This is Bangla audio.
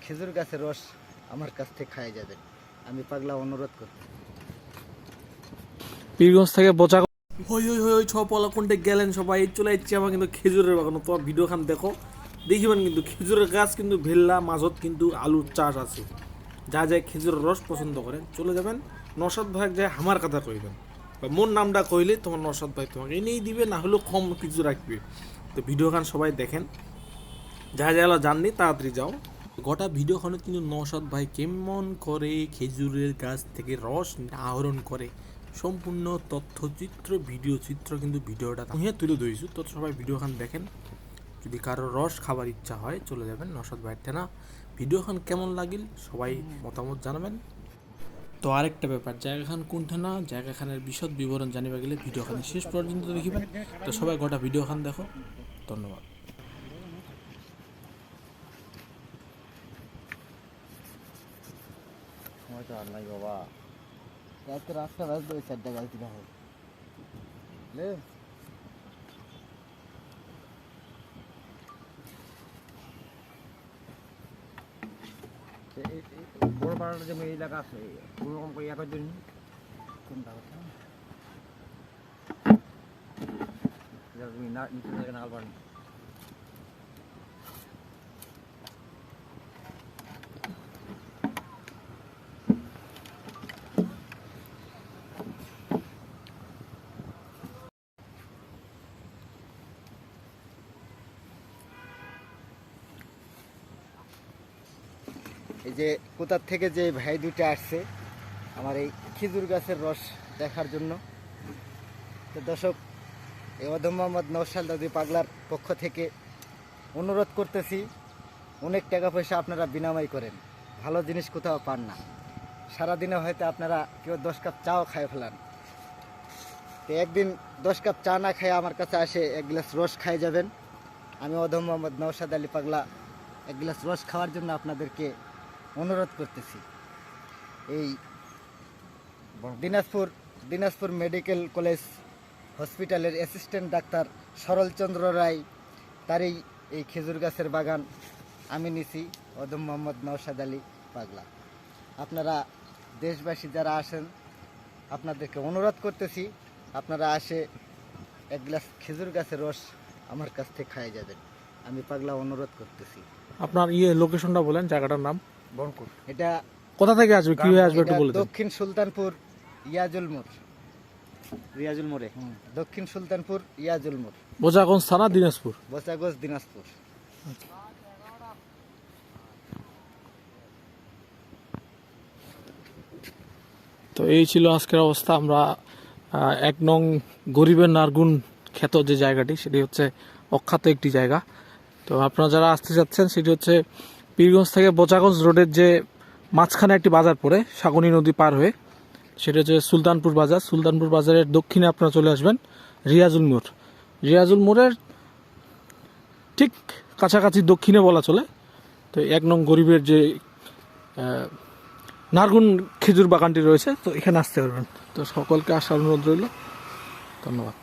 খেজুর গাছের রস আমার কাছ থেকে খাই যাবেন, আমি পাগলা অনুরোধ করতে। পীরগঞ্জ থেকে বোচা হই হই হই ছ পলা কোনটে গেলেন সবাই চলে যাচ্ছে আমার কিন্তু খেজুরের বাগান। তোমার ভিডিও খান দেখো দেখিবেন কিন্তু খেজুরের গাছ কিন্তু ভেল্লা মাঝত কিন্তু আলুর চাষ আছে। যা যায় খেজুরের রস পছন্দ করেন চলে যাবেন। নসাদ ভাই যায় আমার কথা কইবেন বা মোর নামটা কইলে তোমার নসাদ ভাই তোমাকে এনেই দিবে, না হলেও কম কিছু রাখবে। তো ভিডিও খান সবাই দেখেন, যা যা জাননি তাড়াতাড়ি যাও। গোটা ভিডিওখানে কিন্তু নওশাদ ভাই কেমন করে খেজুরের গাছ থেকে রস আহরণ করে সম্পূর্ণ তথ্যচিত্র ভিডিও চিত্র কিন্তু ভিডিওটা তুলে ধরেছি। তো সবাই ভিডিওখান দেখেন, যদি কারো রস খাবার ইচ্ছা হয় চলে যাবেন নওশাদ ভাইয়ের ঠেনা। ভিডিওখান কেমন লাগিল সবাই মতামত জানাবেন। তো আরেকটা ব্যাপার, জায়গাখান কোনখানা জায়গাখানের বিশদ বিবরণ জানিবা গেলে ভিডিওখানে শেষ পর্যন্ত দেখিবেন। তো সবাই গোটা ভিডিওখান দেখো, ধন্যবাদ। সময় তো আর নাই বাবা, রাত রাতটা বাজবে, ওই 4টা গাছ দিতে হবে। বড় পাড়ার যে এলাকা আছে ওরকম করে একার জন্য কোনটা কথা তুমি না নিচে থেকে নাগাল পারেন। এই যে কোথার থেকে যে ভাই দুটো আসছে আমার এই খেজুর গাছের রস দেখার জন্য। তো দর্শক, এই অধম মোহাম্মদ নওশাদ দাদি পাগলার পক্ষ থেকে অনুরোধ করতেছি, অনেক টাকা পয়সা আপনারা বিনিময় করেন, ভালো জিনিস কোথাও পান না। সারাদিনে হয়তো আপনারা কেউ 10 কাপ চাও খায় ফেলান, তো একদিন 10 কাপ চা না খায় আমার কাছে আসে 1 গ্লাস রস খাই যাবেন। আমি অধম মোহাম্মদ নওশাদ আলী পাগলা 1 গ্লাস রস খাওয়ার জন্য আপনাদেরকে অনুরোধ করতেছি। এই দিনাজপুর মেডিকেল কলেজ হসপিটালের অ্যাসিস্ট্যান্ট ডাক্তার সরলচন্দ্র রায়, তারই এই খেজুর গাছের বাগান আমি নিছি, অধম মোহাম্মদ নওশাদ আলী পাগলা। আপনারা দেশবাসী যারা আসেন আপনাদেরকে অনুরোধ করতেছি, আপনারা আসে 1 গ্লাস খেজুর গাছের রস আমার কাছ থেকে খাই যাবেন, আমি পাগলা অনুরোধ করতেছি। আপনার লোকেশনটা বলেন, জায়গাটার নাম বনকুট। এটা কোথা থেকে আসবে, কি হয়ে আসবে একটু বলে দেন। দক্ষিণ সুলতানপুর ইয়াজুল মোড়ে, দক্ষিণ সুলতানপুর ইয়াজুল মোড়, বোচাগঞ্জ থানা, দিনাজপুর। বোচাগঞ্জ, দিনাজপুর। তো এই ছিল আজকের অবস্থা। আমরা 1 নং গরিবের নারগুন খ্যাত যে জায়গাটি, সেটি হচ্ছে অখ্যাত একটি জায়গা। তো আপনারা যারা আসতে যাচ্ছেন সেটি হচ্ছে পীরগঞ্জ থেকে বোচাগঞ্জ রোডের যে মাঝখানে একটি বাজার পড়ে সাগনী নদী পার হয়ে, সেটা হচ্ছে সুলতানপুর বাজার। সুলতানপুর বাজারের দক্ষিণে আপনারা চলে আসবেন রিয়াজুল মোড়ের ঠিক কাছাকাছি দক্ষিণে বলা চলে। তো 1 নং গরিবের যে নারগুন খেজুর বাগানটি রয়েছে, তো এখানে আসতে পারবেন। তো সকলকে আসার অনুরোধ রইল, ধন্যবাদ।